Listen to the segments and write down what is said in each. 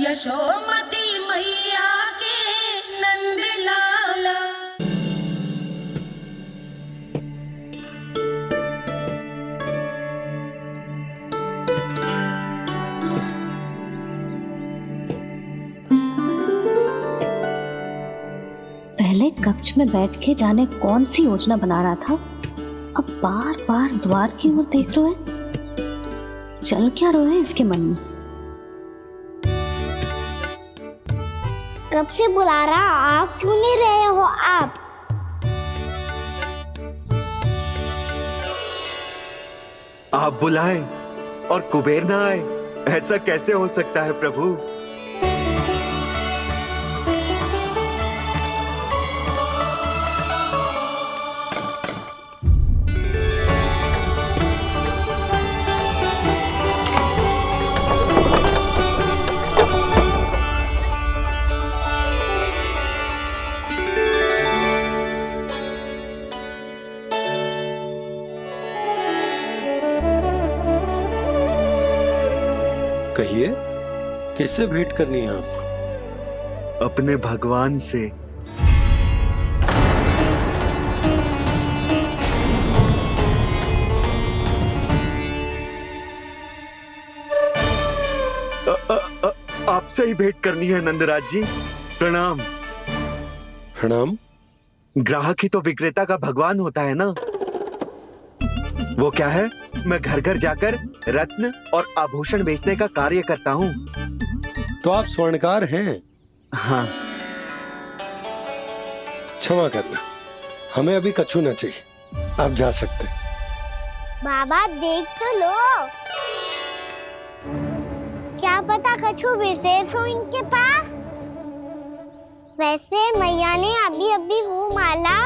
यशोमती मैया के नंद लाला। पहले कक्ष में बैठ के जाने कौन सी योजना बना रहा था, अब बार बार द्वार की ओर देख रहे हैं। चल क्या रहे हैं इसके मन में? कब से बुला रहा, आप क्यों नहीं रहे हो? आप बुलाएं और कुबेर ना आए, ऐसा कैसे हो सकता है प्रभु? कहिए, किससे भेंट करनी है आपको? अपने भगवान से। आपसे ही भेंट करनी है नंदराज जी। प्रणाम। प्रणाम। ग्राहक ही तो विक्रेता का भगवान होता है ना। वो क्या है, मैं घर घर जाकर रत्न और आभूषण बेचने का कार्य करता हूँ। तो आप स्वर्णकार हैं? हाँ। क्षमा करना, हमें अभी कछु न चाहिए, आप जा सकते हैं। बाबा देख तो लो, क्या पता कछु विशेष हो इनके पास। वैसे मैया ने अभी अभी वो माला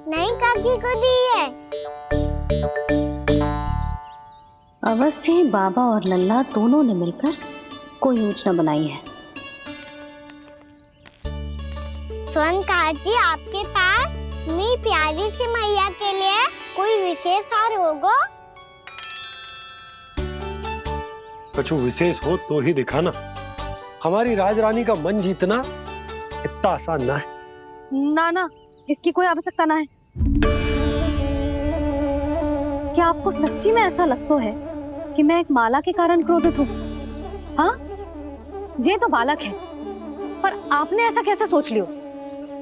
नई काकी को दी है। अवश्य ही बाबा और लल्ला दोनों ने मिलकर कोई योजना बनाई है। स्वर्णकार जी, आपके पास मेरी प्यारी सी मैया के लिए कोई विशेष और होगा? कछु विशेष हो तो ही दिखाना। हमारी राजरानी का मन जीतना इतना आसान ना है। ना, इसकी कोई आवश्यकता ना है। क्या आपको सच्ची में ऐसा लगता है कि मैं एक माला के कारण क्रोधित हूँ? हाँ, ये तो बालक है, पर आपने ऐसा कैसे सोच लियो?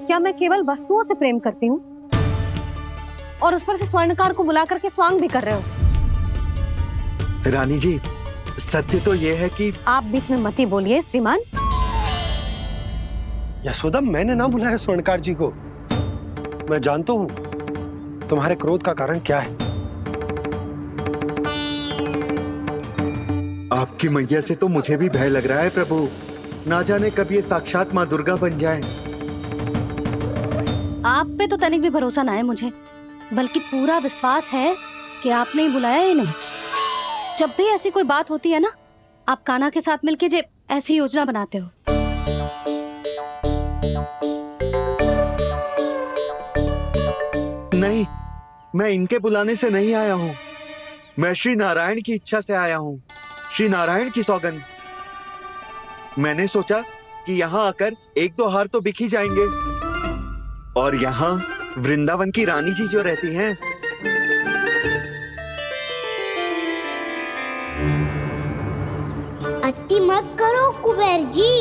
क्या मैं केवल वस्तुओं से प्रेम करती हूँ और उस पर से स्वर्णकार को बुला करके स्वांग भी कर रहे हो? रानी जी, सत्य तो ये है कि आप बीच में मत ही बोलिए श्रीमान। यशोदा, मैंने ना बुलाया स्वर्णकार जी को। मैं जानता हूँ तुम्हारे क्रोध का कारण क्या है। आपकी मैया से तो मुझे भी भय लग रहा है प्रभु। ना जाने कब ये साक्षात माँ दुर्गा बन जाए। आप पे तो तनिक भी भरोसा ना है मुझे, बल्कि पूरा विश्वास है कि आपने ही बुलाया ही नहीं। जब भी ऐसी कोई बात होती है ना, आप कान्हा के साथ मिलके जे ऐसी योजना बनाते हो। नहीं, मैं इनके बुलाने से नहीं आया हूँ। मैं श्री नारायण की इच्छा से आया हूँ। श्री नारायण की सौगंध। मैंने सोचा कि यहाँ आकर एक दो हार तो बिक ही जाएंगे। और यहाँ वृंदावन की रानी जी जो रहती हैं, अति मत करो कुबेर जी।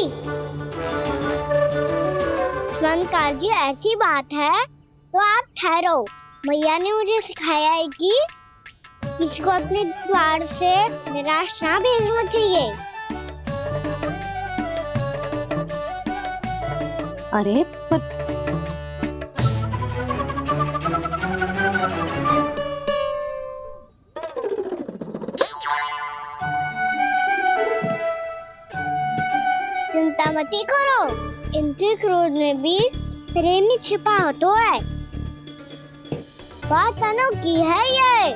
स्वर्णकार जी, ऐसी बात है तो आप ठहरो। मैया ने मुझे सिखाया है कि किसी को अपने द्वार से निराश ना भेजना चाहिए। अरे पर चिंता मत करो, इनके क्रोध में भी प्रेम ही छिपा तो है। बात अनोखी है ये,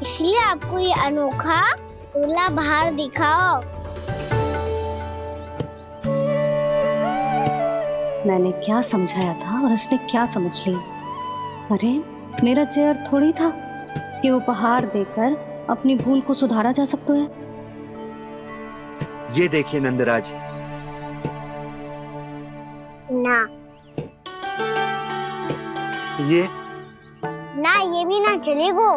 इसलिए आपको ये अनोखा दूल्हा बाहर दिखाओ। मैंने क्या समझाया था और उसने क्या समझ लिया? अरे मेरा चेयर थोड़ी था कि उपहार देकर अपनी भूल को सुधारा जा सकता है। ये देखिए नंदराज, ना ये ना, ये भी ना चलेगो।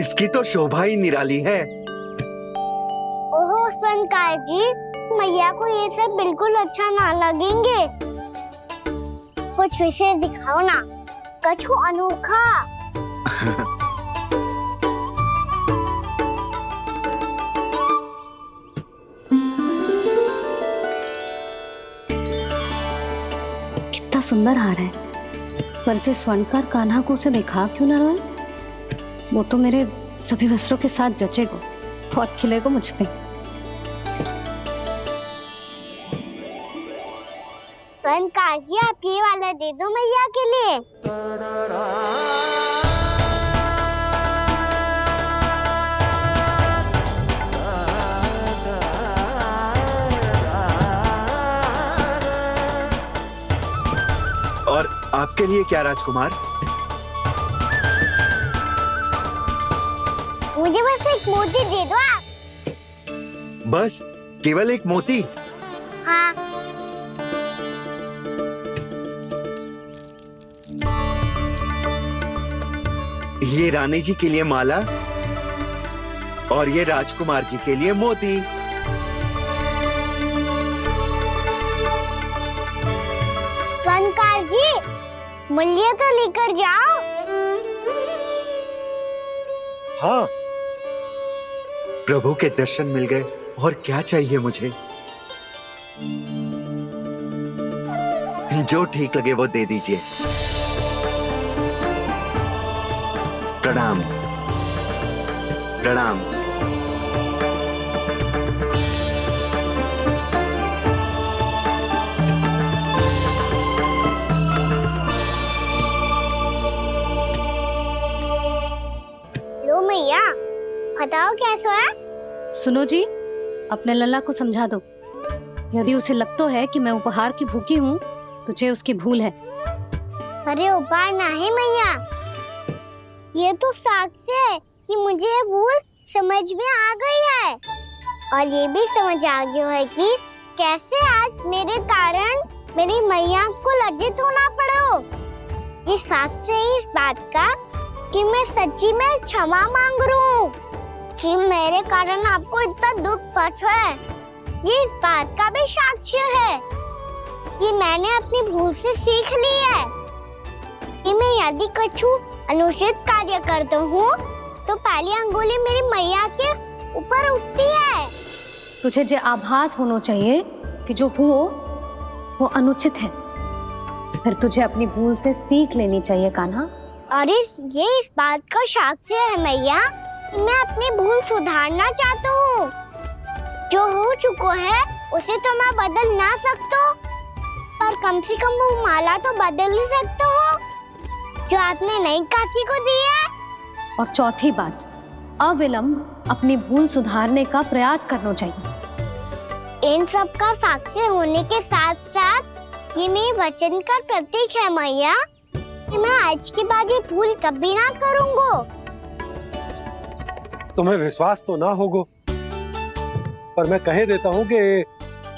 इसकी तो शोभा ही निराली है। ओहो स्वनकार जी, मैया को ये सब बिल्कुल अच्छा ना लगेंगे। कुछ विशेष दिखाओ ना, कछु अनोखा। कितना सुंदर हार है, पर जो स्वर्णकार कान्हा को उसे दिखा क्यों ना रोए? वो तो मेरे सभी वस्त्रों के साथ जचेगा और खिलेगा मुझ पे। स्वनकार जी, आप ये वाला दे दो मैया के लिए। और आपके लिए क्या राजकुमार? मुझे बस एक मोती दे दो आप। बस केवल एक मोती? हाँ। ये रानी जी के लिए माला और ये राजकुमार जी के लिए मोती। स्वनकार जी, मूल्य तो लेकर जाओ। हाँ, प्रभु के दर्शन मिल गए, और क्या चाहिए मुझे? जो ठीक लगे वो दे दीजिए। प्रणाम प्रणाम। लो मैया, बताओ कैसा है? सुनो जी, अपने लल्ला को समझा दो। यदि उसे लगता है कि मैं उपहार की भूखी हूँ, तो ये उसकी भूल है। अरे उपहार ना है मैया, ये तो साक्ष्य है कि मुझे ये भूल समझ में आ गई है, और ये भी समझ आ गया है कि कैसे आज मेरे कारण मेरी मैया को लज्जित होना पड़ो। ये साक्ष्य है इस बात का कि मैं सच्ची में क्षमा मांग रहा हूँ कि मेरे कारण आपको इतना दुख पहुंचा है। ये इस बात का भी साक्ष्य है कि मैंने अपनी भूल से सीख ली है कि मैं यदि कुछ अनुचित कार्य करता हूँ तो पहली अंगुली मेरी मैया के ऊपर उठती है। तुझे जो आभास होना चाहिए कि जो हुआ वो अनुचित है, फिर तुझे अपनी भूल से सीख लेनी चाहिए कान्हा। और ये इस बात का साक्ष्य है मैया कि मैं अपनी भूल सुधारना चाहता हूँ। जो हो चुका है उसे तो मैं बदल ना सकता, पर कम से कम वो माला तो बदल ही सकता हूँ जो आपने नई काकी को दी है। और चौथी बात, अविलंब अपनी भूल सुधारने का प्रयास करना चाहिए। इन सब का साक्ष्य होने के साथ साथ ये मेरे वचन का प्रतीक है मैया कि मैं आज के बाद ये भूल कभी ना करूँगा। तुम्हें विश्वास तो ना होगा, पर मैं कह देता हूँ कि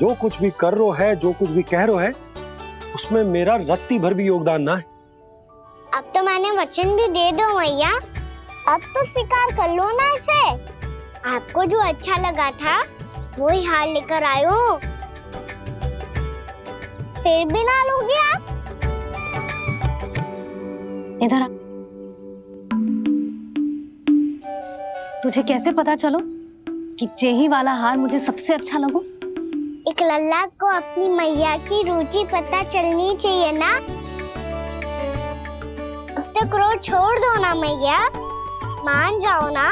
जो कुछ भी कर रो है, जो कुछ भी कह रो है, उसमें मेरा रत्ती भर भी योगदान ना है। अब तो मैंने वचन भी दे दो मैया, अब तो स्वीकार कर लो ना इसे। आपको जो अच्छा लगा था वो ही हार लेकर आयो, फिर भी ना लोगे आप? इधर आ। तुझे कैसे पता चलो कि यही वाला हार मुझे सबसे अच्छा लगो? एक लल्ला को अपनी मैया की रुचि पता चलनी चाहिए ना। अब तो क्रोध छोड़ दो ना मैया, मान जाओ ना।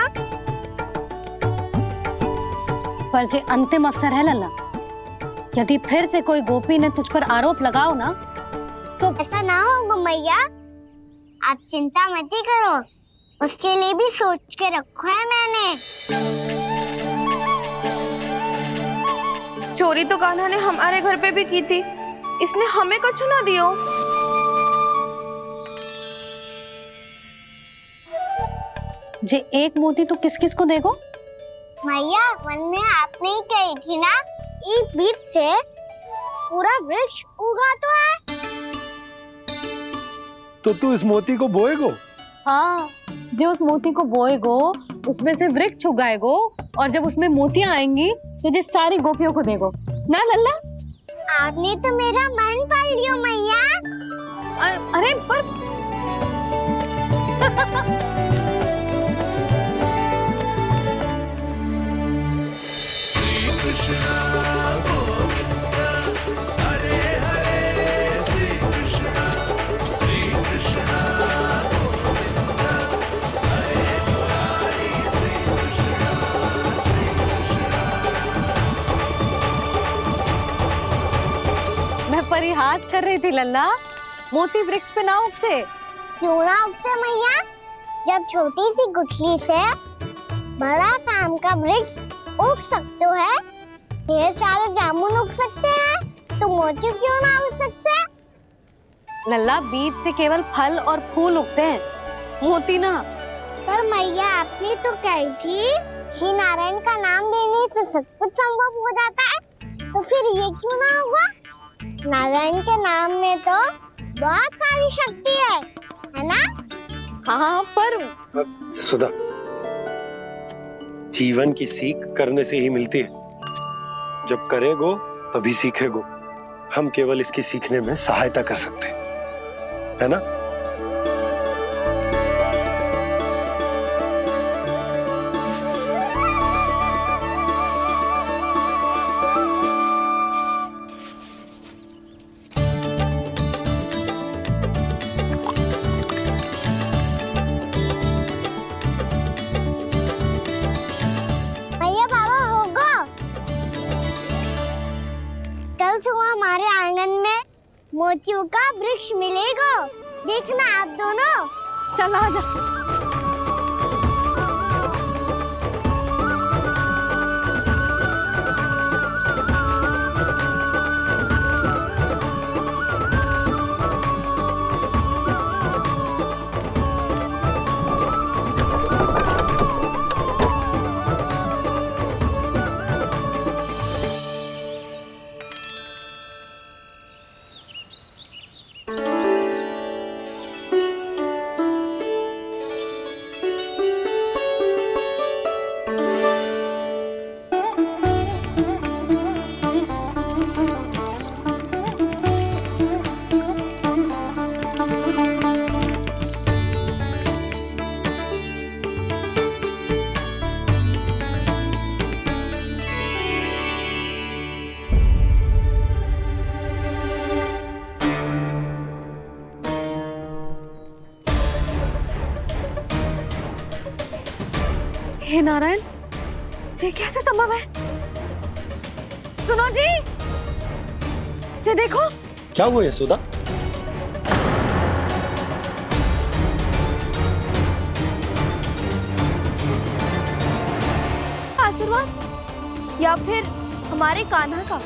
पर ये अंतिम अवसर है लल्ला, यदि फिर से कोई गोपी ने तुझ पर आरोप लगाओ ना तो ऐसा ना होगा मैया, आप चिंता मत ही करो, उसके लिए भी सोच के रखा है मैंने। चोरी तो कान्हा ने हमारे घर पे भी की थी, इसने हमें कछु ना दियो। जे एक मोती तो किस किस को देगो? मैया मन में आपने ही कही थी ना, एक बीज से पूरा वृक्ष उगा तो है। तो तू इस मोती को बोएगो? हाँ, जो उस मोती को बोएगो उसमें से वृक्ष उगाएगो, और जब उसमें मोतियां आएंगी तो जिस सारी गोपियों को देगो ना लल्ला। आपने तो मेरा मन पढ़ लियो मैया। अरे पर मैं परिहास कर रही थी लल्ला, मोती वृक्ष पे ना उगते। क्यों ना उगते मैया? जब छोटी सी गुठली से बड़ा आम का वृक्ष उग सकते है, ढेर सारे जामुन उग सकते हैं, तो मोती क्यों ना उग सकते? लल्ला, बीज से केवल फल और फूल उगते हैं, मोती ना। पर मैया आपने तो कही थी श्री नारायण का नाम लेने से सब कुछ संभव हो जाता है, तो फिर ये क्यों ना हुआ? नारायण के नाम में तो बहुत सारी शक्ति है ना? हाँ, पर सुधा, जीवन की सीख करने से ही मिलती है। जब करेगो तभी सीखेगो। हम केवल इसकी सीखने में सहायता कर सकते हैं, है ना? भैया बाबा होगो, कल सुबह हमारे आंगन में मोतियों का वृक्ष मिलेगा, देखना आप दोनों। चल आ जा। हे नारायण, ये कैसे संभव है? सुनो जी, ये देखो। क्या हुआ यशोदा? आशीर्वाद या फिर हमारे कान्हा का?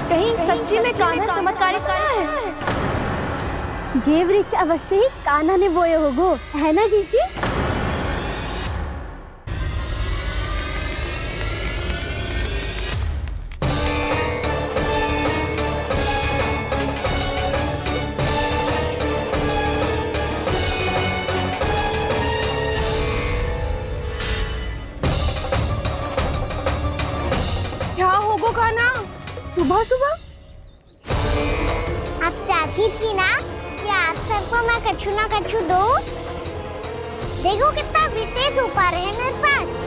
कहीं सच्ची में कान्हा चमत्कारी तो नहीं है? जे वृक्ष अवश्य ही कान्हा ने बोए होगो, है ना जीजी? क्या होगो कान्हा सुबह सुबह? आप चाहती थी ना कि आप सबको मैं कछु ना कछु दूं? देखो कितना विशेष उपहार है मेरे पास।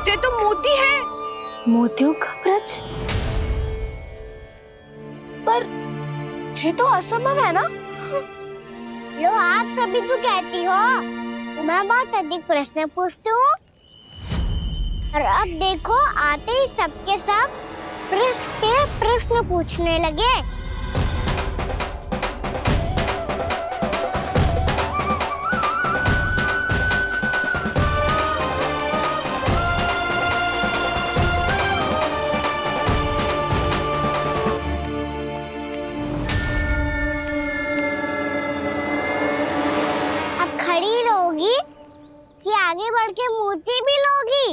ये तो मोती है। मोतियों का ब्रज? पर ये तो असंभव है ना? लो आप सभी तो कहती हो, तो मैं बहुत अधिक प्रश्न पूछती हूँ, और अब देखो आते ही सबके सब प्रश्न पे प्रश्न पूछने लगे। कि आगे बढ़ के मूर्ति भी लोगी।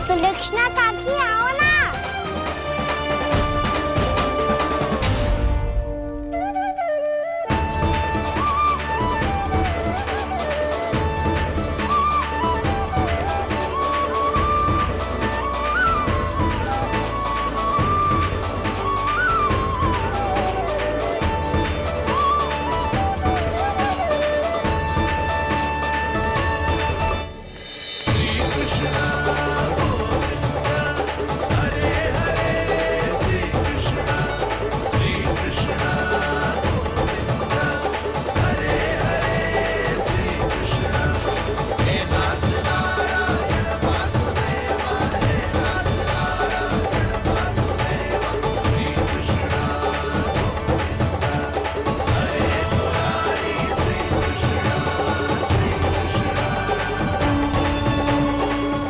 सुलक्षणा काकी आओ ना।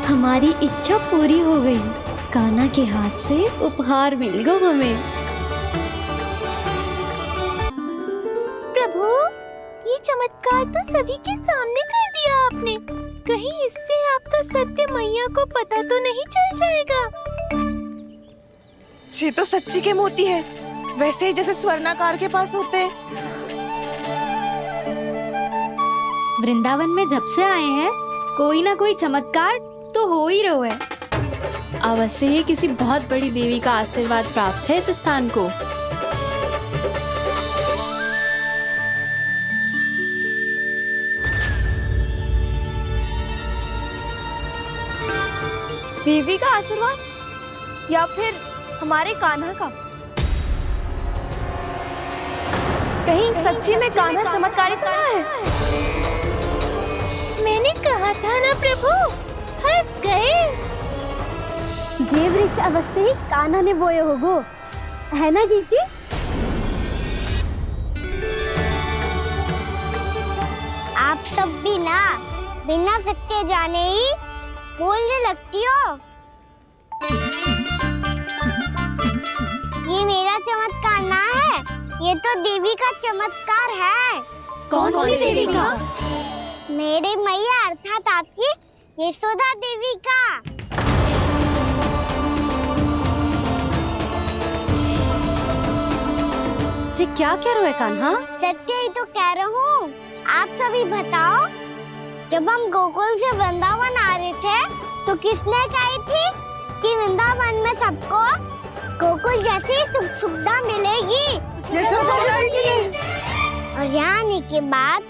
हमारी इच्छा पूरी हो गई। कान्हा के हाथ से उपहार मिल गया हमें। प्रभु, ये चमत्कार तो सभी के सामने कर दिया आपने। कहीं इससे आपका सत्य मैया को पता तो नहीं चल जाएगा? ये तो सच्ची के मोती है, वैसे ही जैसे स्वर्णाकार के पास होते हैं। वृंदावन में जब से आए हैं कोई ना कोई चमत्कार तो हो ही रहा है। अवश्य ही किसी बहुत बड़ी देवी का आशीर्वाद प्राप्त है इस स्थान को। देवी का आशीर्वाद या फिर हमारे कान्हा का? कहीं सच्ची में कान्हा चमत्कारी तो ना है? मैंने कहा था ना प्रभु, हंस गए। ये वृक्ष अवश्य ही कान्हा ने बोए होगो, है ना जीजी? आप सब भी ना बिना सत्य जाने ही बोलने लगती हो। ये मेरा चमत्कार ना है, ये तो देवी का चमत्कार है। कौन सी देवी का? मेरे मैया अर्थात आपकी यशोदा देवी का। जी क्या कह रहे हो कान्हा? सत्य ही तो कह रहा हूँ। आप सभी बताओ, जब हम गोकुल से वृंदावन आ रहे थे तो किसने कही थी कि वृंदावन में सबको गोकुल जैसी सुख सुविधा मिलेगी? और यहाँ आने के बाद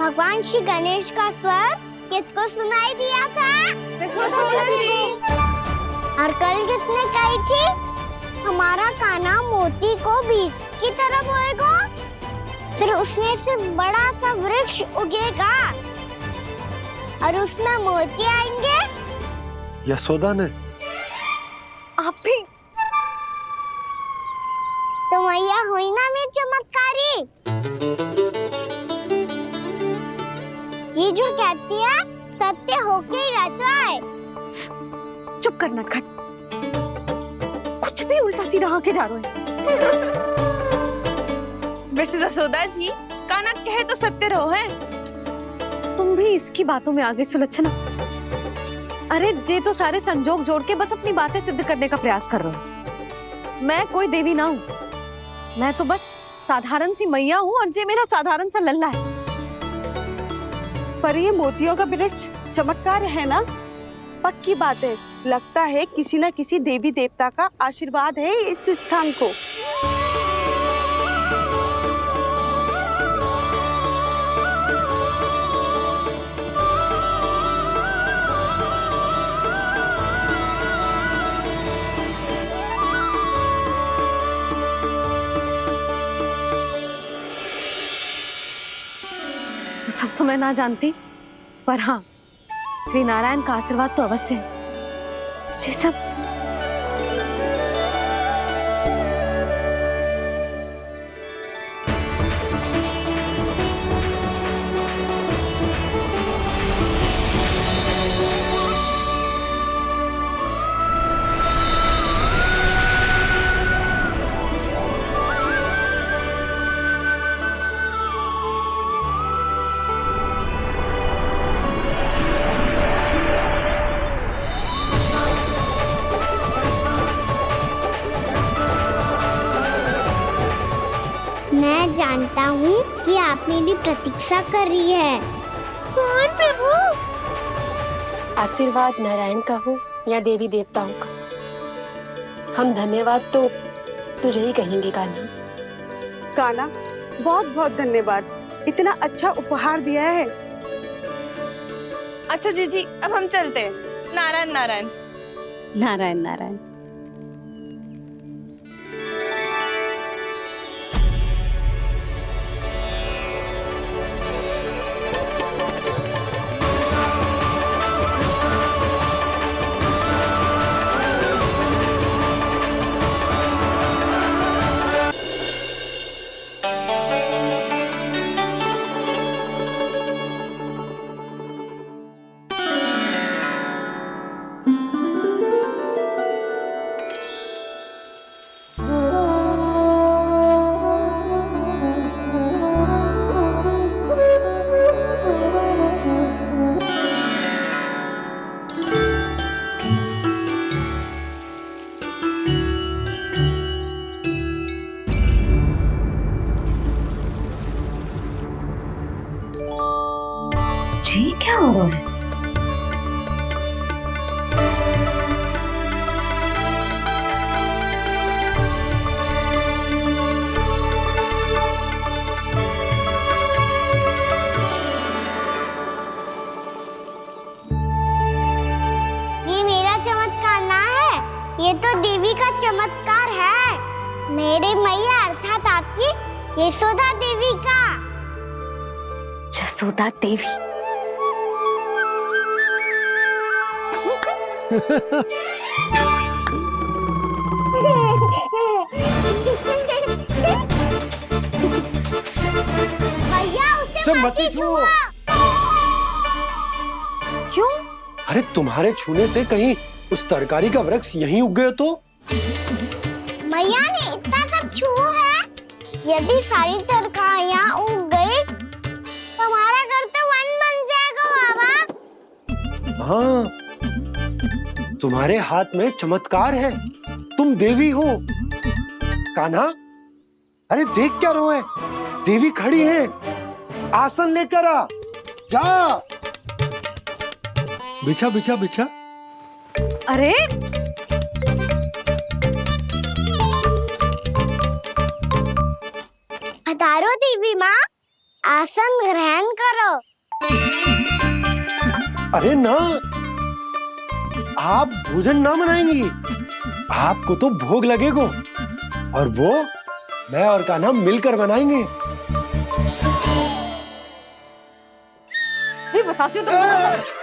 भगवान श्री गणेश का स्वर किसको सुनाई दिया था? और कल किसने कही थी हमारा कान्हा मोती को बीज की तरह बोएगा, फिर उसमें से बड़ा सा वृक्ष उगेगा और उसमें मोती आएंगे? यशोदा ने? आप भी? तो मैया हुई ना मेरी चमत्कारी। ये जो कहती है सत्य होके ही रहता है। चुप कर नटखट, कुछ भी उल्टा सीधा आके जा रहे हो। वैसे यशोदा जी, कान्हा कहे तो सत्य रहो है। तुम भी इसकी बातों में आगे सुलझना। अरे जे तो सारे संजोग जोड़ के बस अपनी बातें सिद्ध करने का प्रयास कर रहे हो। मैं कोई देवी ना हूँ, मैं तो बस साधारण सी मैया हूँ और जे मेरा साधारण सा लल्ला है। पर ये मोतियों का वृक्ष चमत्कार है ना? पक्की बात है, लगता है किसी न किसी देवी देवता का आशीर्वाद है इस स्थान को। सब तो मैं ना जानती, पर हाँ, श्री नारायण का आशीर्वाद तो अवश्य है। ये सब जानता हूँ कि आप मेरी प्रतीक्षा कर रही है। कौन प्रभु? आशीर्वाद नारायण का हो या देवी देवताओं का, हम धन्यवाद तो तुझे ही कहेंगे कान्हा। कान्हा, बहुत बहुत धन्यवाद, इतना अच्छा उपहार दिया है। अच्छा जीजी, अब हम चलते हैं। नारायण नारायण। नारायण नारायण। जी क्या हो रहा है? ये मेरा चमत्कार ना है, ये तो देवी का चमत्कार है। मेरे मैया अर्थात आपकी यशोदा देवी का। जसोदा देवी। भैया उसे मत छुओ। क्यों? अरे तुम्हारे छूने से कहीं उस तरकारी का वृक्ष यहीं उग गए तो? मैया ने इतना सब छुआ है, यदि सारी तरकारियां उग गई तो हमारा घर तो वन बन जाएगा बाबा। हाँ, तुम्हारे हाथ में चमत्कार है, तुम देवी हो। कान्हा, अरे देख क्या रो है, देवी खड़ी है, आसन लेकर आ, जा। बिछा बिछा बिछा। अरे पधारो देवी माँ, आसन ग्रहण करो। अरे ना, आप भोजन ना मनाएंगी, आपको तो भोग लगेगा और वो मैं और कान्हा मिलकर बनाएंगे। भी बताती हूँ तुमको।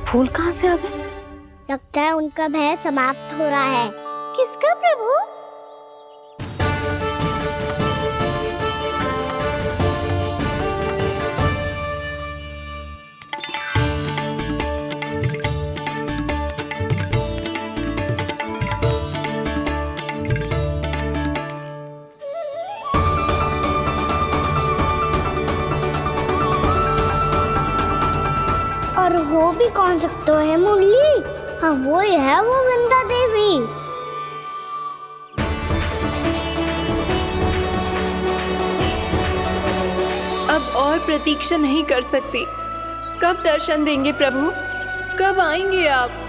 फूल कहाँ से आ गए? लगता है उनका भय समाप्त हो रहा है। किसका प्रभु? और हो भी कौन सकता है मुरली? हाँ वो ही है, वो वृंदा देवी। अब और प्रतीक्षा नहीं कर सकती। कब दर्शन देंगे प्रभु? कब आएंगे आप?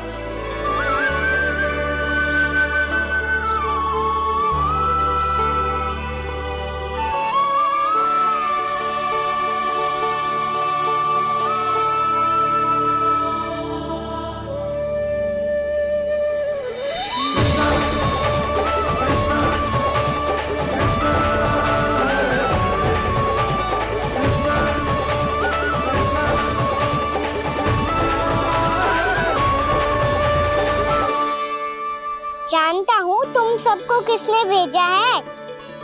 जानता हूँ तुम सबको किसने भेजा है।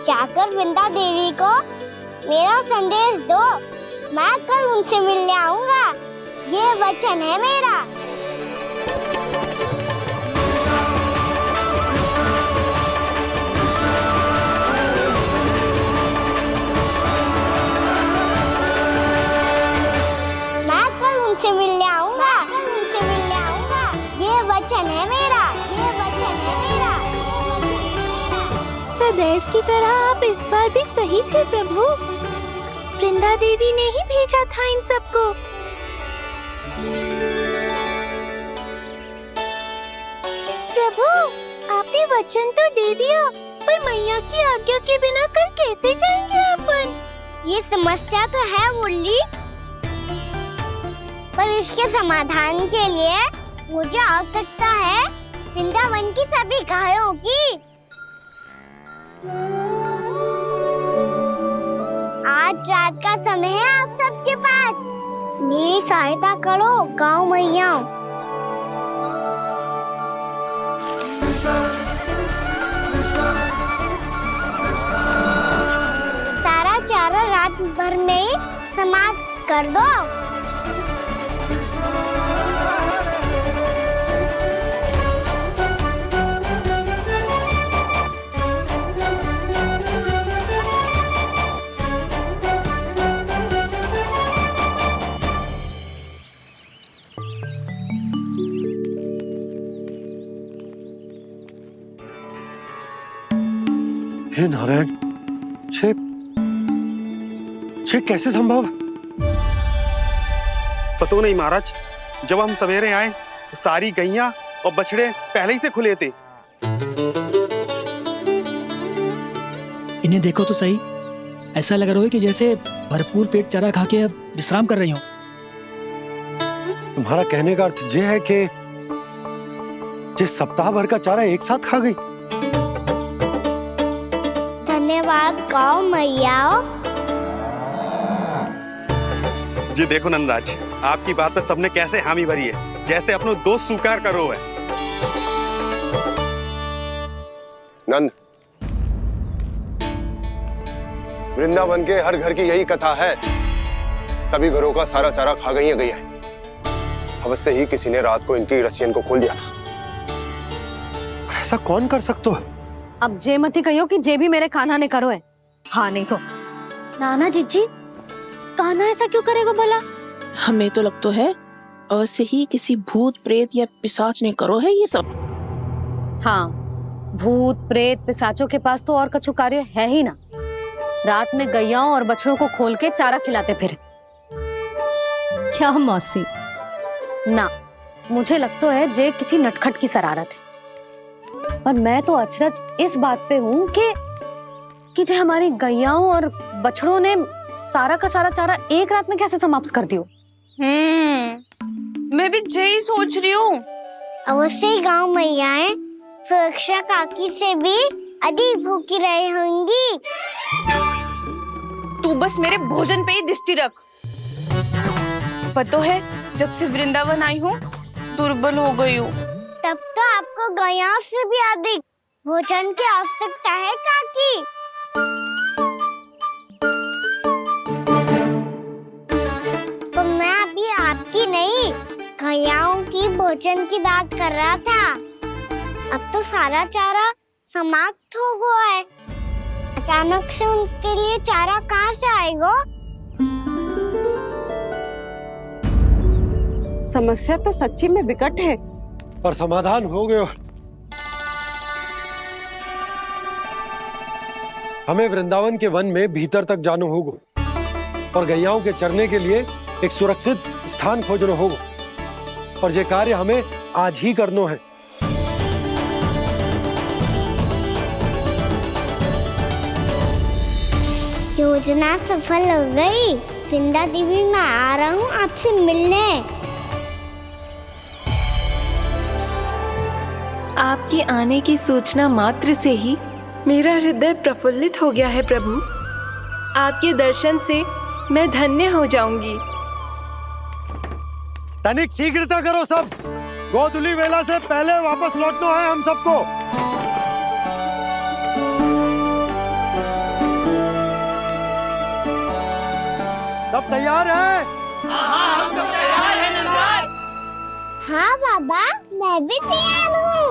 जाकर वृंदा देवी को मेरा संदेश दो। मैं कल उनसे मिलने आऊंगा, ये वचन है मेरा। मैं कल उनसे मिलने आऊंगा, ये वचन है मेरा, ये वचन है मेरा। सदैव की तरह आप इस बार भी सही थे प्रभु। वृंदा देवी ने ही भेजा था इन सबको। प्रभु, आपने वचन तो दे दिया, पर मैया की आज्ञा के बिना कल कैसे जाएंगे अपन? ये समस्या तो है मुरली, पर इसके समाधान के लिए मुझे आवश्यकता है वृंदावन की सभी गायों की। आज रात का समय है आप सबके पास, मेरी सहायता करो गाँव मैया। सारा चारा रात भर में ही समाप्त कर दो। हे नारायण, छे कैसे संभव? पतो नहीं महाराज, जब हम सवेरे आए तो सारी गैया और बछड़े पहले ही से खुले थे। इन्हें देखो तो सही, ऐसा लग रहा है कि जैसे भरपूर पेट चारा खा के अब विश्राम कर रही हो। तुम्हारा कहने का अर्थ ये है कि जिस सप्ताह भर का चारा एक साथ खा गई। धन्यवाद गाँव मैया। जी देखो नंदराज, आपकी बात पर सबने कैसे हामी भरी है, जैसे अपनो दोस्त स्वीकार करो है। नंद, वृंदावन के हर घर की यही कथा है, सभी घरों का सारा चारा खा गई है। अवश्य ही किसी ने रात को इनकी रस्सियन को खोल दिया था। ऐसा कौन कर सकता है? अब जे मत ही कहियो कि जे भी मेरे कान्हा ने करो है। हाँ नहीं तो नाना जीजी, कान्हा ऐसा क्यों करेगा भला? हमें तो लगता है अवश्य ही किसी भूत प्रेत या पिशाच ने करो है ये सब। हाँ, भूत प्रेत पिशाचों के पास तो और कछु कार्य है ही ना। रात में गैयाओं और बछड़ों को खोल के चारा खिलाते फिर। क्या मौसी? ना, मुझे लगता है जे किसी नटखट की शरारत है। पर मैं तो अचरज इस बात पे हूँ कि जो हमारी गैयाओं और बछड़ों ने सारा का सारा चारा एक रात में कैसे समाप्त कर दियो। मैं भी यही सोच रही हूँ। अवश्य ही गाँव मैयाएं सुरक्षा काकी से भी अधिक भूखी रही होंगी। तू बस मेरे भोजन पे ही दृष्टि रख। पता है, जब से वृंदावन आई हूँ दुर्बल हो गई हूँ। तब तो आपको गैयाओं से भी अधिक भोजन की आवश्यकता है काकी। तो मैं अभी आपकी नहीं, गैयाओं की भोजन की बात कर रहा था। अब तो सारा चारा समाप्त हो गया है, अचानक से उनके लिए चारा कहाँ से आएगा? समस्या तो सच्ची में विकट है, पर समाधान हो गया। हमें वृंदावन के वन में भीतर तक जाना होगा और गैयाओं के चरने के लिए एक सुरक्षित स्थान खोजना होगा, और ये कार्य हमें आज ही करना है। योजना सफल हो गई। वृंदा देवी, मैं आ रहा हूँ आपसे मिलने। आपके आने की सूचना मात्र से ही मेरा हृदय प्रफुल्लित हो गया है प्रभु। आपके दर्शन से मैं धन्य हो जाऊंगी। तनिक शीघ्रता करो सब, गोधुली वेला से पहले वापस लौटना है हम सबको। सब तैयार है? हाँ बाबा, मैं भी तैयार हूँ।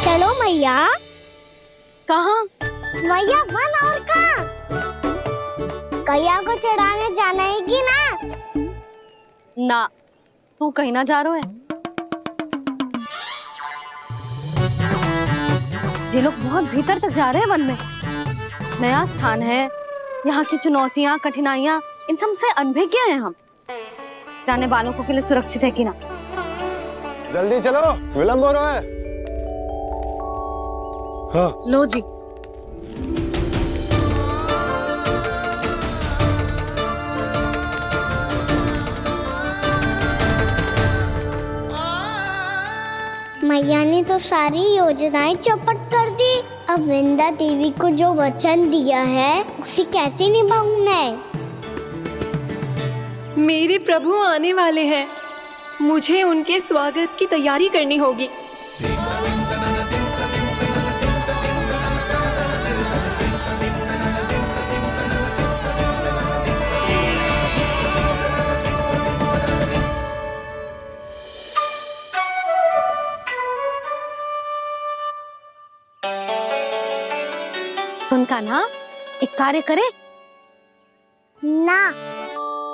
चलो मैया। कहाँ? मैया वन और कहाँ? कैया को चढ़ाने जाना है कि ना? ना, तू कहीं ना जा रहा है। ये लोग बहुत भीतर तक जा रहे हैं वन में। नया स्थान है, यहाँ की चुनौतियाँ, कठिनाइयाँ, इन सब से अनभिज्ञ हैं हम। जाने वालों के लिए सुरक्षित है कि ना? जल्दी चलो, विलंब हो रहा है। हाँ। लो जी। मैया ने तो सारी योजनाएं चौपट कर दी। अब वृंदा देवी को जो वचन दिया है उसे कैसे निभाऊं मैं? मेरे प्रभु आने वाले हैं, मुझे उनके स्वागत की तैयारी करनी होगी। सुन कान्हा, एक कार्य करे? ना,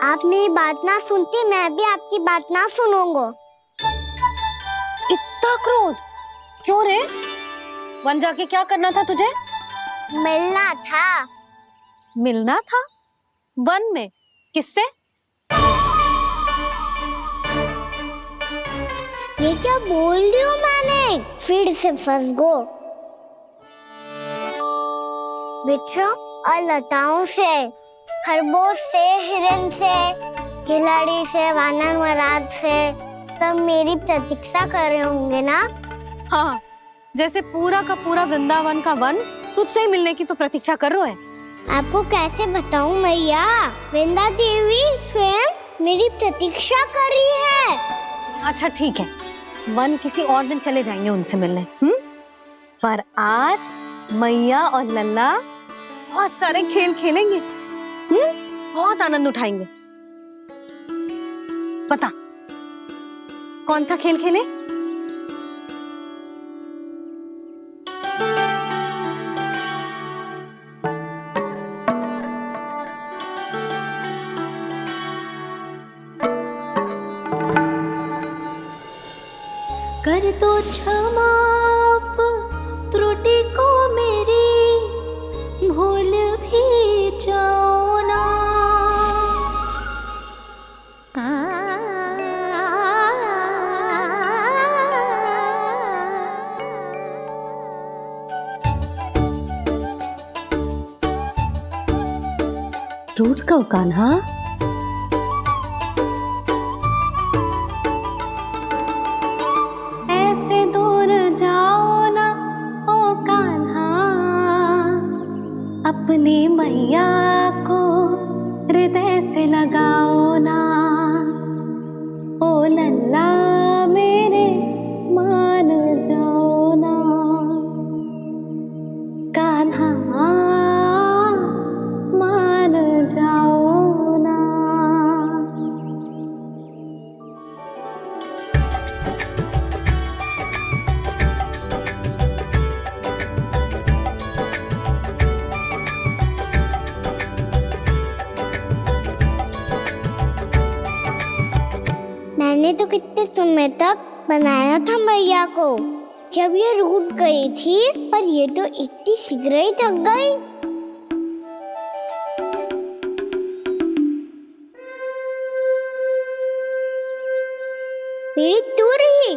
आप मेरी बात ना सुनती, मैं भी आपकी बात ना सुनूंगा। इतना क्रोध क्यों रे? वन जाके क्या करना था तुझे? मिलना था। मिलना था? वन में? किससे? ये क्या बोल रही हूँ मैंने? फिर से फंस गो। बिच्छू और लताओं से, खरगोश से, हिरन से, खिलाड़ी से, वानर महाराज से, सब मेरी प्रतीक्षा कर रहे होंगे ना? हाँ, जैसे पूरा का पूरा वृंदावन का वन तुझसे ही मिलने की तो प्रतीक्षा कर रहा है। आपको कैसे बताऊं मैया? वृंदा देवी स्वयं मेरी प्रतीक्षा कर रही है। अच्छा ठीक है, वन किसी और दिन चले जाएंगे उनसे मिलने। पर आज मैया और लल्ला बहुत सारे खेल खेलेंगे। बहुत आनंद उठाएंगे। पता कौन सा खेल खेले? कर दो क्षमा त्रुटि को मेरी, भूल भी जाओ ना। रूठ को कान्हा, ऐसे दूर जाओ ना ओ कान्हा, अपनी मैया को हृदय से लगाओ ना। ओ लल्ला मेरे मान जाओ ना, कान्हा मान जाओ ना। मैंने तो कितने समय तक बनाया था मैया को, जब ये रूठ गई थी, पर ये तो इतनी शीघ्र ही थक गई। मेरी दूर ही।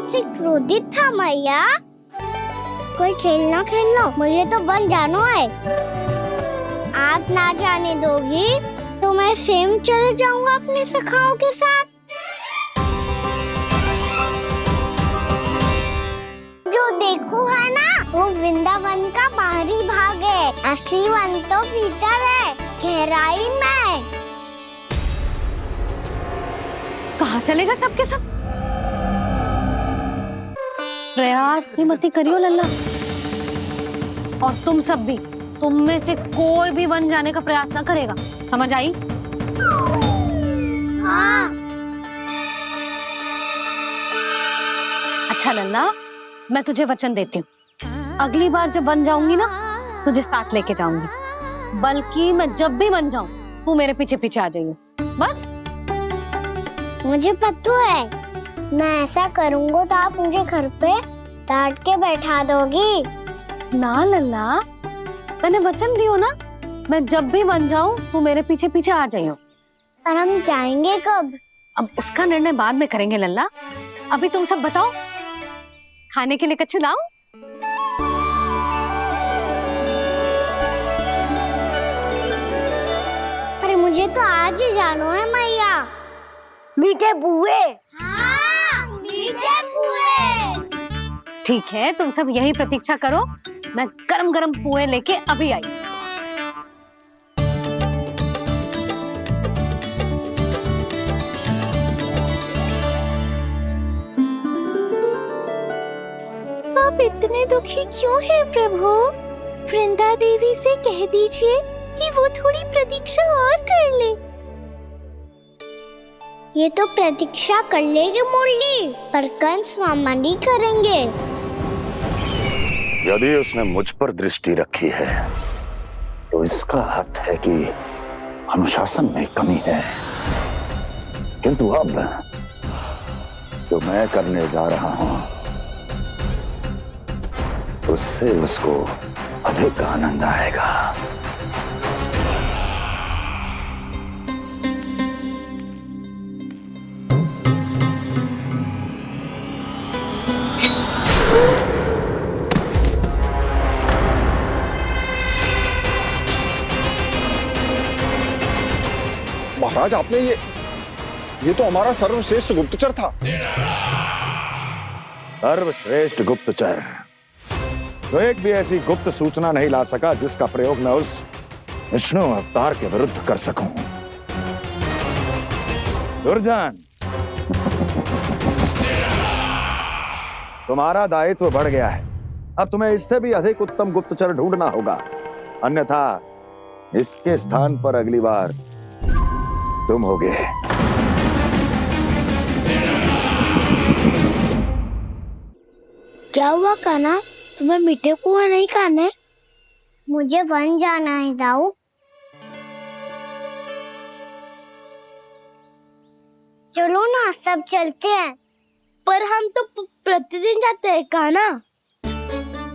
आपसे क्रोधित था मैया। कोई खेलना खेल लो, मुझे तो वन जाना है। आप ना जाने दोगी तो मैं स्वयं चले जाऊंगा अपने सखाओं के साथ। जो देखो है ना, वो वृंदावन का बाहरी भाग है। असली वन तो भीतर है, गहराई में। कहाँ चलेगा सबके सब? प्रयास भी मत करियो लल्ला। और तुम सब भी, तुम में से कोई भी वन जाने का प्रयास ना करेगा, समझ आई? हाँ। अच्छा लल्ला, मैं तुझे वचन देती हूँ, अगली बार जब वन जाऊंगी ना, तुझे साथ लेके जाऊंगी। बल्कि मैं जब भी वन जाऊं, तू मेरे पीछे पीछे आ जाइए बस। मुझे पता है, मैं ऐसा करूंगा तो आप मुझे घर पे डांट के बैठा दोगी। ना लल्ला, मैंने वचन दियो ना, मैं जब भी वन जाऊं तू मेरे पीछे पीछे आ जाइयो। और हम जाएंगे कब? अब उसका निर्णय बाद में करेंगे लल्ला। अभी तुम सब बताओ, खाने के लिए कुछ लाऊं? अरे मुझे तो आज ही जाना है मैया। मीठे बुए। हाँ, मीठे बुए। ठीक है, तुम सब यही प्रतीक्षा करो, मैं गरम गरम पुए लेके अभी आई। आप इतने दुखी क्यों हैं प्रभु? वृंदा देवी से कह दीजिए कि वो थोड़ी प्रतीक्षा और कर ले। ये तो प्रतीक्षा कर लेगी मुरली, पर कंस मामा नहीं करेंगे। यदि उसने मुझ पर दृष्टि रखी है तो इसका अर्थ है कि अनुशासन में कमी है। किंतु अब जो मैं करने जा रहा हूं उससे उसको अधिक आनंद आएगा। महाराज, आपने ये तो हमारा सर्वश्रेष्ठ गुप्तचर था। सर्वश्रेष्ठ गुप्तचर तो एक भी ऐसी गुप्त सूचना नहीं ला सका जिसका प्रयोग मैं उस विष्णु अवतार के विरुद्ध कर सकूं। दुर्जन, तुम्हारा दायित्व बढ़ गया है। अब तुम्हें इससे भी अधिक उत्तम गुप्तचर ढूंढना होगा, अन्यथा इसके स्थान पर अगली बार तुम होगे। क्या हुआ कान्हा, तुम्हें मीठे पुआ नहीं खाने? मुझे वन जाना है दाऊ। चलो ना, सब चलते हैं। पर हम तो प्रतिदिन जाते हैं कान्हा।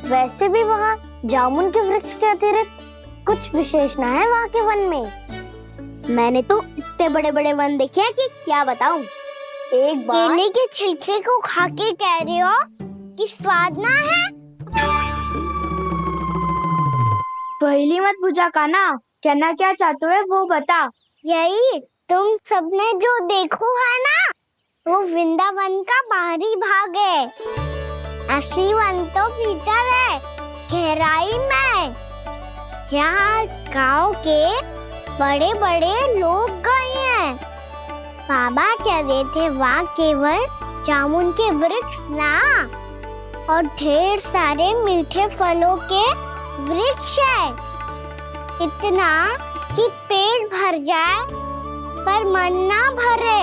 वैसे भी वहाँ जामुन के वृक्ष के अतिरिक्त कुछ विशेष ना है वहाँ के वन में। मैंने तो इतने बड़े बड़े वन देखे हैं कि क्या बताऊं। एक बार केले के छिलके को खा के कह रहे हो कि स्वाद ना है? पहली मत पूछा कान्हा, कहना क्या चाहते हो वो बता। यही तुम सबने जो देखो है ना, वो वृंदावन का बाहरी भाग है। असली वन तो भीतर है, गहराई में, जहाँ गाँव के बड़े बड़े लोग गए हैं। बाबा कह रहे थे वहाँ केवल जामुन के वृक्ष ना, और ढेर सारे मीठे फलों के वृक्ष है। इतना कि पेट भर जाए पर मन ना भरे।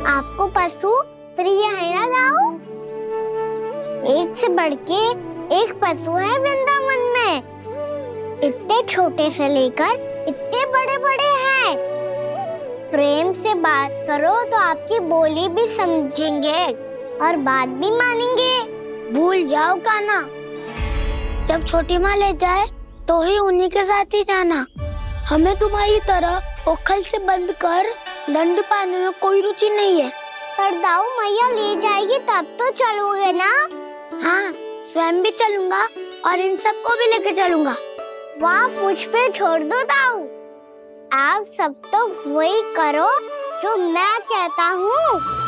आपको पशु प्रिय है ना दाऊ? एक से बढ़ के एक पशु है वृंदावन में। इतने छोटे से लेकर इतने बड़े बड़े हैं। प्रेम से बात करो तो आपकी बोली भी समझेंगे और बात भी मानेंगे। भूल जाओ कान्हा, जब छोटी माँ ले जाए तो ही उन्हीं के साथ ही जाना। हमें तुम्हारी तरह ओखल से बंद कर दंड पाने में कोई रुचि नहीं है। पर दाऊ मैया ले जाएगी तब तो चलोगे ना? हाँ, स्वयं भी चलूंगा और इन सबको भी लेके चलूंगा। वाह, मुझ पे छोड़ दो दाऊ। आप सब तो वही करो जो मैं कहता हूँ।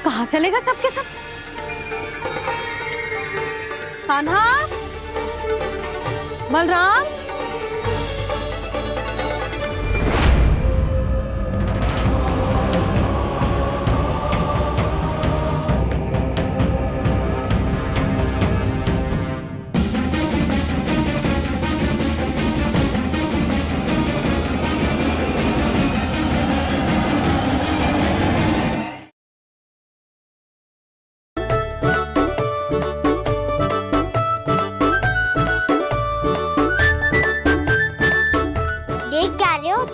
कहाँ चलेगा सबके सब? कान्हा, बलराम,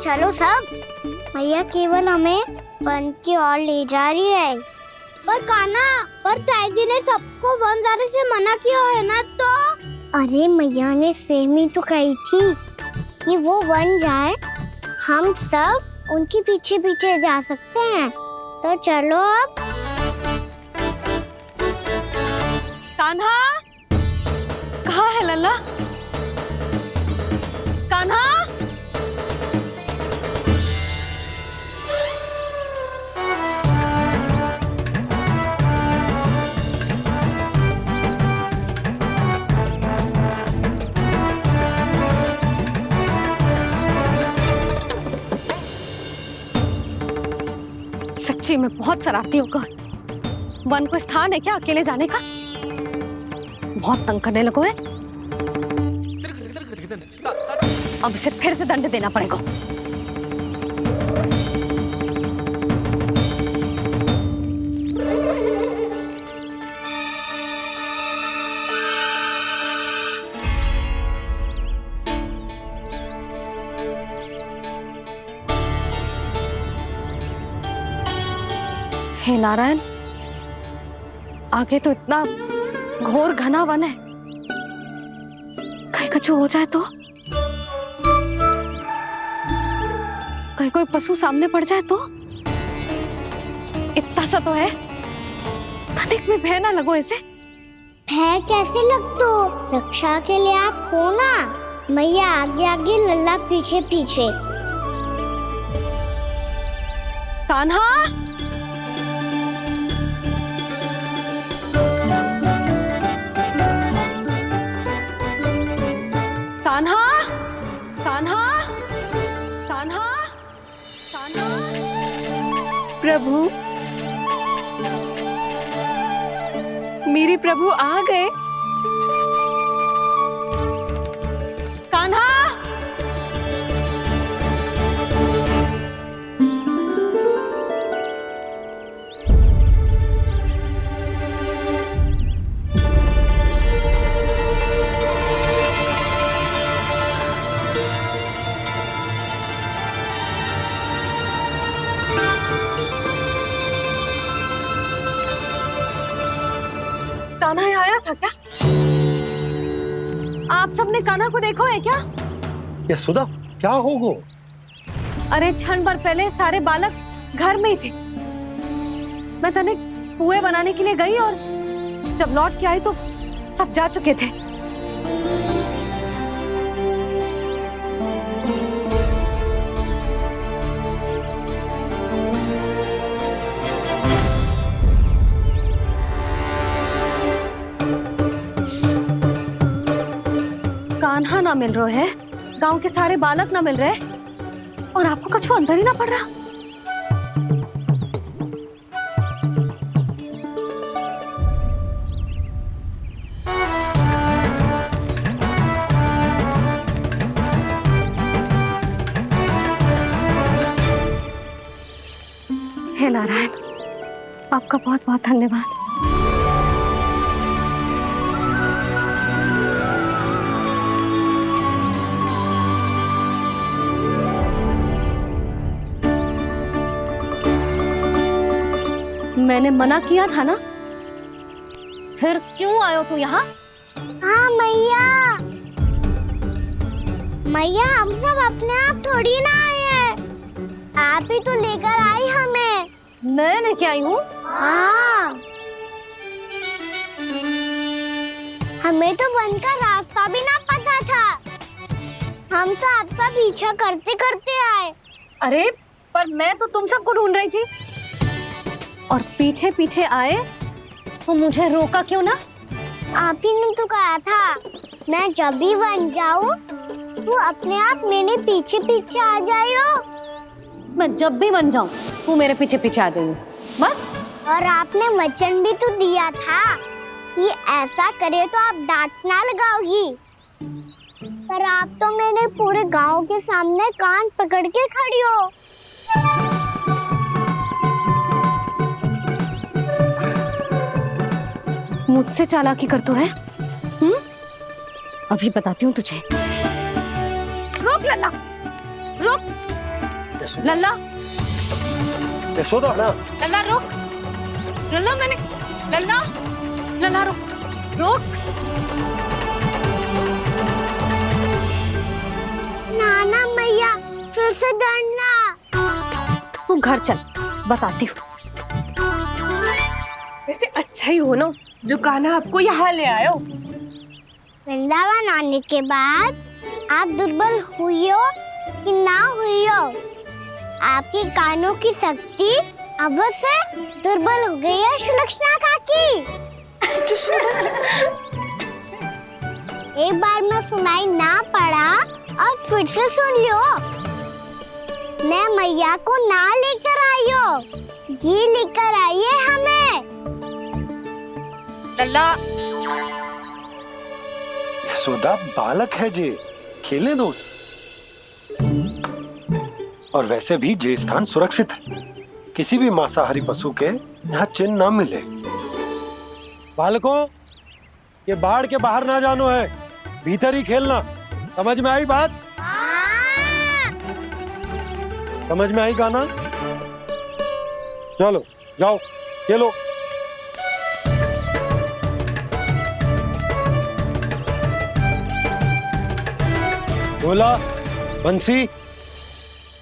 चलो सब। मैया केवल हमें वन की ओर ले जा रही है। पर कान्हा, पर ताईजी ने सबको वन जाने से मना किया है ना तो? अरे मैया ने सेम ही तो कही थी कि वो वन जाए, हम सब उनके पीछे पीछे जा सकते हैं। तो चलो अब। कान्हा, कहाँ है लल्ला? कान्हा, सच्ची में बहुत शरारती होकर। वन को स्थान है क्या अकेले जाने का? बहुत तंग करने लगो है। अब इसे फिर से दंड देना पड़ेगा। हे नारायण, आगे तो इतना घोर घना वन है, कहीं कुछ हो जाए तो? कहीं कोई पशु सामने पड़ जाए तो? इतना सा तो है, तनिक में भय ना लगो इसे। भय कैसे लग तो? रक्षा के लिए आप हो ना। मैया आगे आगे, लल्ला पीछे पीछे। कान्हा, कान्हा, कान्हा, कान्हा, कान्हा। प्रभु, मेरे प्रभु आ गए। कान्हा, कान्हा यहाँ आया था क्या? आप सबने कान्हा को देखो है क्या? यशोदा, क्या हो गो? अरे क्षण भर पहले सारे बालक घर में ही थे। मैं तनिक पुए बनाने के लिए गई और जब लौट के आई तो सब जा चुके थे। कान्हा ना मिल रहे है, गांव के सारे बालक ना मिल रहे, और आपको कुछ अंदर ही ना पड़ रहा। हे नारायण, आपका बहुत बहुत धन्यवाद। मैंने मना किया था ना, फिर क्यों आयो तू यहाँ? हाँ मैया, मैया हम सब अपने आप थोड़ी ना आए हैं, आप ही तो लेकर आई हमें। मैं लेके आई हूँ? हाँ, हमें तो वन का रास्ता भी ना पता था, हम तो आपका पीछा करते करते आए। अरे पर मैं तो तुम सबको ढूंढ रही थी, और पीछे पीछे आए तो मुझे रोका क्यों ना? आप ही ने तो कहा था मैं जब भी बन जाऊं तू अपने आप मेरे पीछे पीछे आ जाइयो। मैं जब भी बन जाऊं तू मेरे पीछे पीछे आ जाइयो, बस। और आपने वचन भी तो दिया था कि ऐसा करे तो आप डांट ना लगाओगी, पर आप तो मेरे पूरे गांव के सामने कान पकड़ के खड़ी हो। मुझसे चालाकी कर तो है? अभी बताती हूँ तुझे। रुक लल्ला, रुक लल्ला, यशोदा ना, लल्ला रुक, लल्ला मैंने, लल्ला, लल्ला रुक, रुक। नाना मैया फिर से डरना। तू घर चल, बताती हूँ। वैसे अच्छा ही हो ना जो कान्हा आपको यहाँ ले आयो। वृंदावन आने के बाद आप दुर्बल हुई हो कि ना हुई हो, आपके कानों की शक्ति अब से दुर्बल हो गई है सुलक्षणा काकी। एक बार में सुनाई ना पड़ा और फिर से सुन लियो। मैं मैया को ना लेकर आई हो, जी लेकर आई है हमें। लल्ला, यशोदा बालक है जे, खेलने दो। और वैसे भी जे स्थान सुरक्षित है, किसी भी मांसाहारी पशु के यहाँ चिन्ह ना मिले। बालकों, ये बाढ़ के बाहर ना जानो है, भीतर ही खेलना। समझ में आई बात? समझ में आई गाना? चलो जाओ खेलो। बोला बंसी,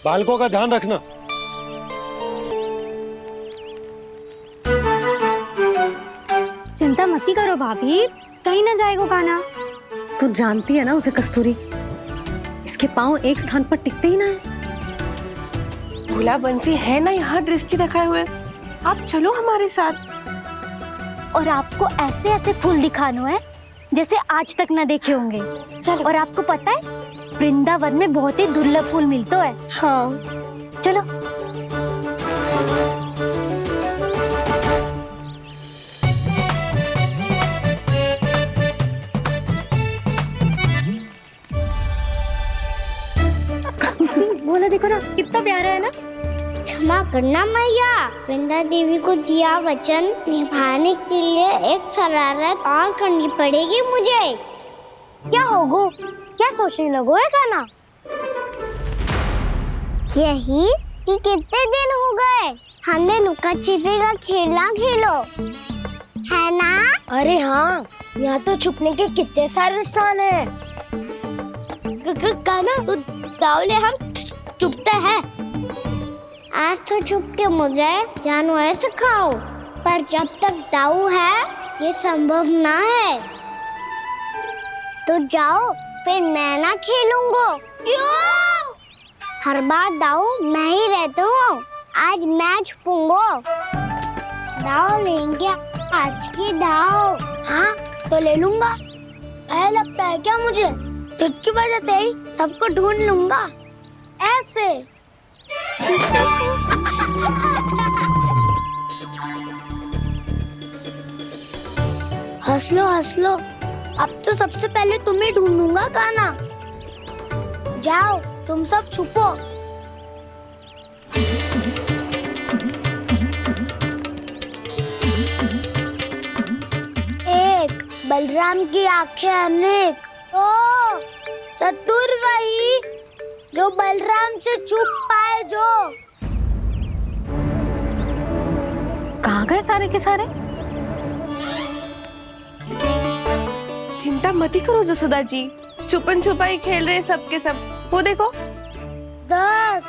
बालकों का ध्यान रखना। चिंता मत करो भाभी, कहीं ना जाएगा कान्हा। तू जानती है ना उसे कस्तूरी, इसके पांव एक स्थान पर टिकते ही ना है। भोला बंसी है ना यहाँ दृष्टि रखाए हुए, आप चलो हमारे साथ। और आपको ऐसे ऐसे फूल दिखानो है जैसे आज तक न देखे होंगे। चलो। और आपको पता है वृंदावन में बहुत ही दुर्लभ फूल मिलते हैं। हाँ चलो। बोला देखो ना कितना प्यारा है ना। क्षमा करना मैया, वृंदा देवी को दिया वचन निभाने के लिए एक शरारत और करनी पड़ेगी मुझे। क्या होगो, क्या सोचने लगो है कान्हा? यही कि कितने दिन हो गए हमने लुका छिपी का खेलना खेलो, है ना? अरे हाँ, यहाँ तो छुपने के कितने सारे स्थान है। कान्हा तो दावले हम छुपते हैं। आज तो छुप के मुझे जानवर सिखाओ, पर जब तक दाऊ है ये संभव ना है। तो जाओ, फिर मैं ना खेलूंगा। क्यों? हर बार दाऊ मैं ही रहता हूँ, आज मैं छुपूंगा। दाऊ लेंगे आज की दाऊ। हाँ तो ले लूंगा। ऐसा लगता है क्या मुझे? चुटकी बजाते ही सबको ढूंढ लूंगा ऐसे। हंस लो, अब तो सबसे पहले तुम्हें ढूंढूंगा कान्हा। जाओ तुम सब छुपो। एक बलराम की आंखें अनेक। ओ चतुर वही जो बलराम से छुप पाए। जो कहाँ कहाँ गए सारे के सारे? चिंता मत ही करो जसोदा जी, छुपन छुपाई खेल रहे सबके सब। वो देखो। 10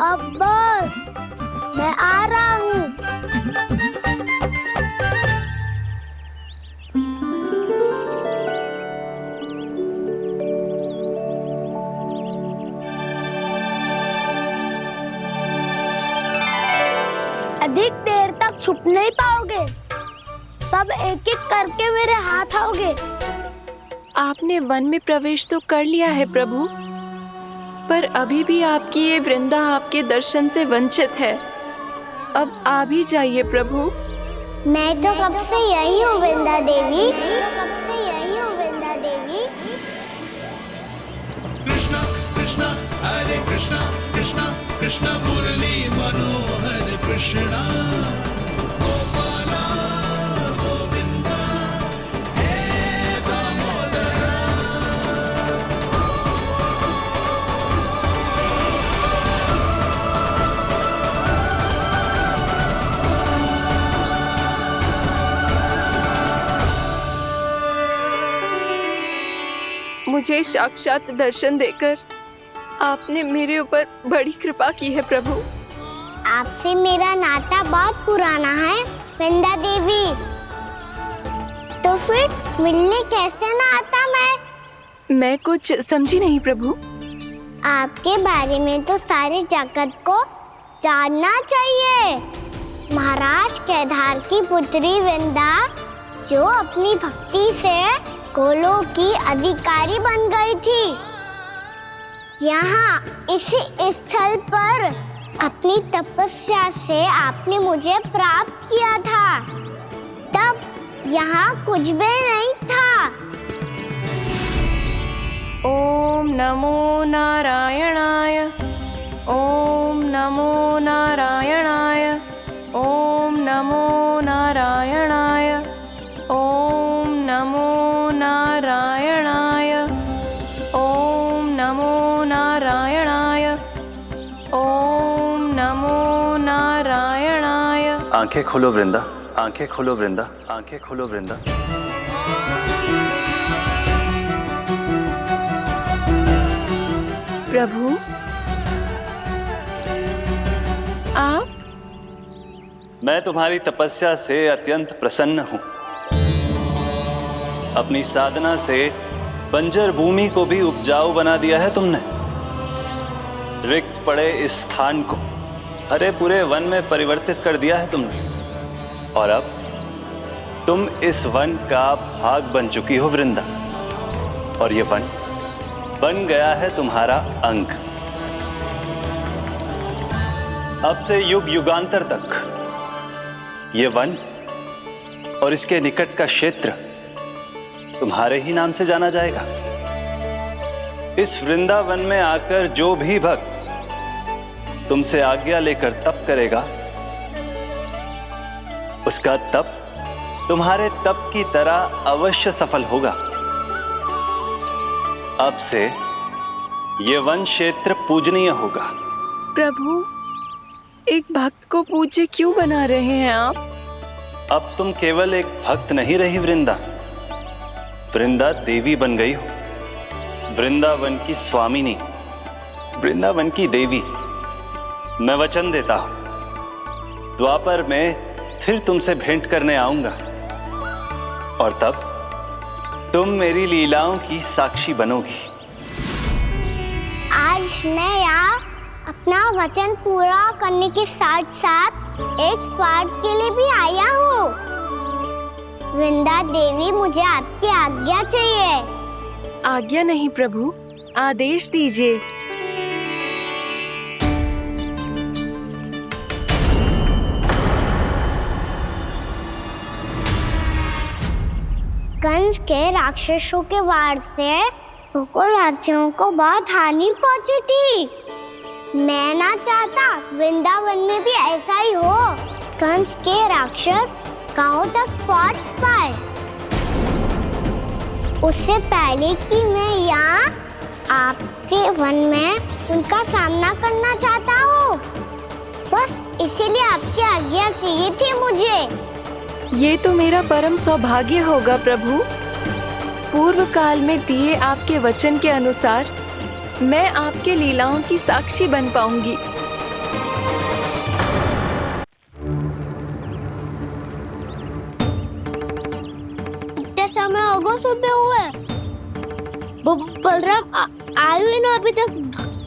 अब बस, मैं आ रहा हूँ। अधिक देर तक छुप नहीं पाओगे, सब एक एक करके मेरे हाथ आओगे। आपने वन में प्रवेश तो कर लिया है प्रभु, पर अभी भी आपकी ये वृंदा आपके दर्शन से वंचित है। अब आ भी जाइए प्रभु। मैं तो कब से यही हूँ वृंदा देवी, कब से यही हूँ वृंदा देवी। कृष्णा कृष्णा हरे कृष्णा, कृष्णा कृष्णा मुरली मनोहर कृष्णा, गोपाला गोविंदा हे दामोदरा। मुझे साक्षात दर्शन देकर आपने मेरे ऊपर बड़ी कृपा की है प्रभु। आपसे मेरा नाता बहुत पुराना है वृंदा देवी, तो फिर मिलने कैसे ना आता मैं कुछ समझी नहीं प्रभु। आपके बारे में तो सारे जगत को जानना चाहिए। महाराज केदार की पुत्री वृंदा, जो अपनी भक्ति से गोलोक की अधिकारी बन गई थी, यहाँ इसी स्थल पर अपनी तपस्या से आपने मुझे प्राप्त किया था। तब यहाँ कुछ भी नहीं था। ओम नमो नारायणाय, ओम नमो नारायणाय, ओम नमो नारायणाय, ओम नमो नारायणाय, ओम नमो नारायणाय, ओम नमो नारायणाय। आंखें खोलो वृंदा, आंखें खोलो वृंदा, आंखें खोलो वृंदा। प्रभु आप? मैं तुम्हारी तपस्या से अत्यंत प्रसन्न हूं। अपनी साधना से बंजर भूमि को भी उपजाऊ बना दिया है तुमने। रिक्त पड़े इस स्थान को हरे पूरे वन में परिवर्तित कर दिया है तुमने, और अब तुम इस वन का भाग बन चुकी हो वृंदा, और ये वन बन गया है तुम्हारा अंग। अब से युग युगांतर तक ये वन और इसके निकट का क्षेत्र तुम्हारे ही नाम से जाना जाएगा। इस वृंदावन में आकर जो भी भक्त तुमसे आज्ञा लेकर तप करेगा, उसका तप तुम्हारे तप की तरह अवश्य सफल होगा। अब से ये वन क्षेत्र पूजनीय होगा। प्रभु, एक भक्त को पूज्य क्यों बना रहे हैं आप? अब तुम केवल एक भक्त नहीं रही वृंदा, वृंदा देवी बन गई हो। वृंदावन की स्वामिनी, वृंदावन की देवी। मैं वचन देता हूं, द्वापर में फिर तुमसे भेंट करने आऊंगा, और तब तुम मेरी लीलाओं की साक्षी बनोगी। आज मैं यहाँ अपना वचन पूरा करने के साथ साथ एक स्वार्थ के लिए भी आया हूँ। वृंदा देवी, मुझे आपकी आज्ञा चाहिए। आज्ञा नहीं प्रभु, आदेश दीजिए। कंस के राक्षसों के वार से गोकुलवासियों को बहुत हानि पहुंची थी। मैं ना चाहता वृंदावन में भी ऐसा ही हो। कंस के राक्षस गांव तक पहुंच पाए, उससे पहले कि मैं यहाँ आपके वन में उनका सामना करना चाहता हूँ। बस इसीलिए आपकी आज्ञा चाहिए थी मुझे। ये तो मेरा परम सौभाग्य होगा प्रभु। पूर्व काल में दिए आपके वचन के अनुसार मैं आपके लीलाओं की साक्षी बन पाऊंगी। इतने समय हो गए सुबह हुए। बलराम आयु ही ना अभी तक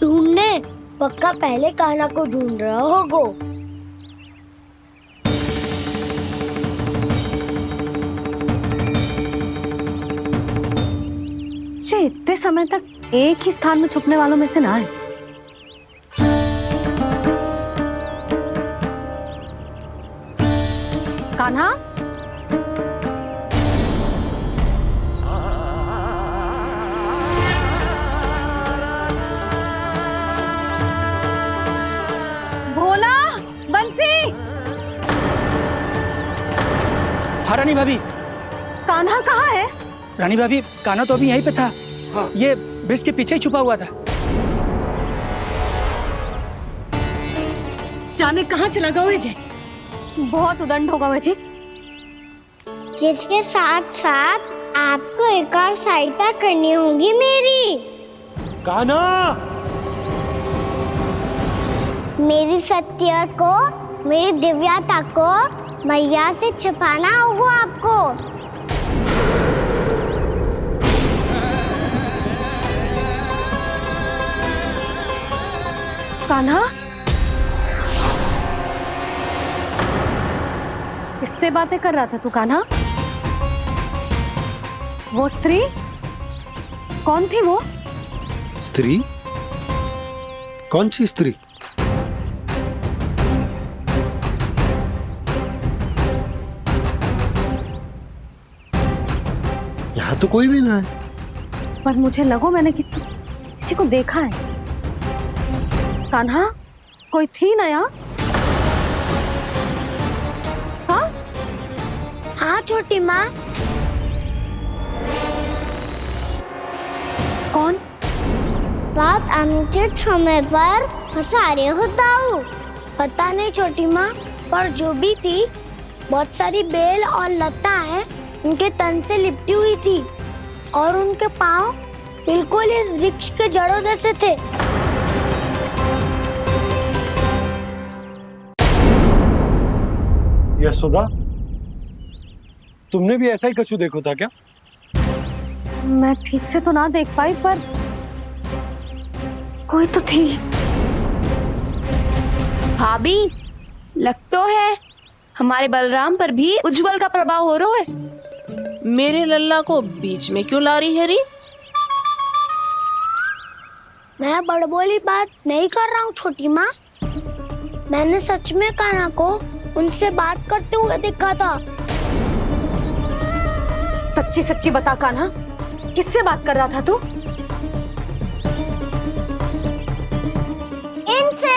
ढूंढने। पक्का पहले कान्हा को ढूंढ रहा होगो। इतने समय तक एक ही स्थान में छुपने वालों में से ना है। कान्हा, भोला, बंसी। हाँ रानी भाभी। कान्हा कहाँ है? रानी भाभी, कान्हा तो अभी यहीं पे था। हाँ। ये ब्रिज के पीछे ही छुपा हुआ था। जाने कहाँ चला गया वह? बहुत उदंड होगा वह जी। जिसके साथ साथ आपको एक और सहायता करनी होगी मेरी। कान्हा, मेरी सत्य को, मेरी दिव्यता को मैया से छिपाना होगा आपको। कान्हा, किससे बातें कर रहा था तू कान्हा? वो स्त्री कौन थी? वो स्त्री? कौन सी स्त्री? यहाँ तो कोई भी ना है। पर मुझे लगो मैंने किसी को देखा है। कान्हा, कोई थी ना यहाँ? हाँ? हाँ छोटी माँ। कौन? रात अनुचित समय पर फंसारे होता हूँ। पता नहीं छोटी माँ, पर जो भी थी बहुत सारी बेल और लता है उनके तन से लिपटी हुई थी और उनके पाँव बिल्कुल इस वृक्ष के जड़ों जैसे थे। यशोदा, तुमने भी ऐसा ही कछु देखो था क्या? मैं ठीक से तो ना देख पाई, पर कोई तो थी। भाभी, लग तो है हमारे बलराम पर भी उज्जवल का प्रभाव हो रहा है। मेरे लल्ला को बीच में क्यों ला रही है री? मैं बड़बोली बात नहीं कर रहा हूँ छोटी माँ। मैंने सच में कान्हा को उनसे बात करते हुए देखा था। सच्ची सच्ची बता कान्हा, किससे बात कर रहा था तू? इनसे।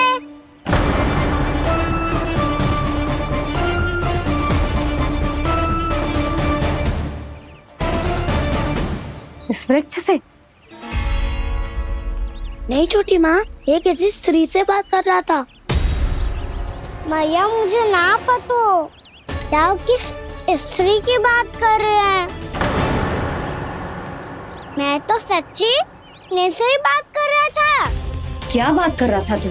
इस वृक्ष से? नहीं छोटी माँ, ये किसी स्त्री से बात कर रहा था। मैया मुझे ना पतो आप किस स्त्री की बात कर रहे हैं। मैं तो सच्ची ने से ही बात कर रहा था। क्या बात कर रहा था तू?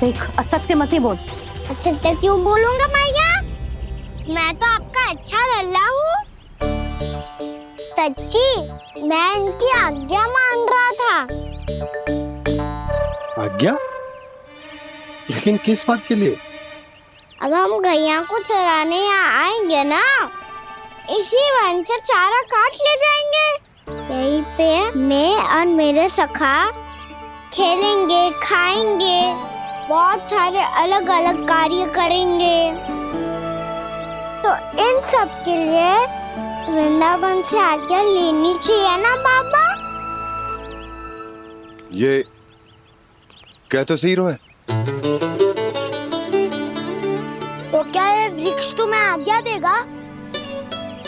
देख, असत्य मत ही बोल। असत्य क्यों बोलूंगा मैया? मैं तो आपका अच्छा लल्ला हूँ। सच्ची मैं इनकी आज्ञा मान रहा था। आज्ञा? लेकिन किस बात के लिए? अब हम गैया को चराने यहाँ आएंगे ना, इसी वन से चारा काट ले जाएंगे। यहीं पे मैं और मेरे सखा खेलेंगे, खाएंगे, बहुत सारे अलग अलग कार्य करेंगे। तो इन सब के लिए वृंदावन से आज्ञा लेनी चाहिए ना बाबा? ये कह तो सही रहा है। तो क्या ये वृक्ष तुम्हें आज्ञा देगा?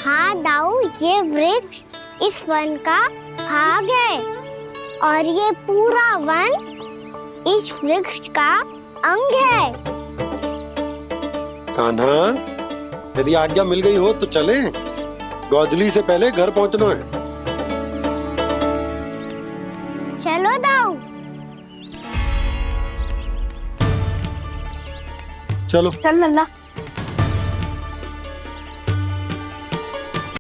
हाँ दाऊ, ये वृक्ष इस वन का भाग है और ये पूरा वन इस वृक्ष का अंग है। कान्हा, यदि आज्ञा मिल गई हो तो चले। गोधूली से पहले घर पहुंचना है। चलो दाऊ। चलो चल लल्ला।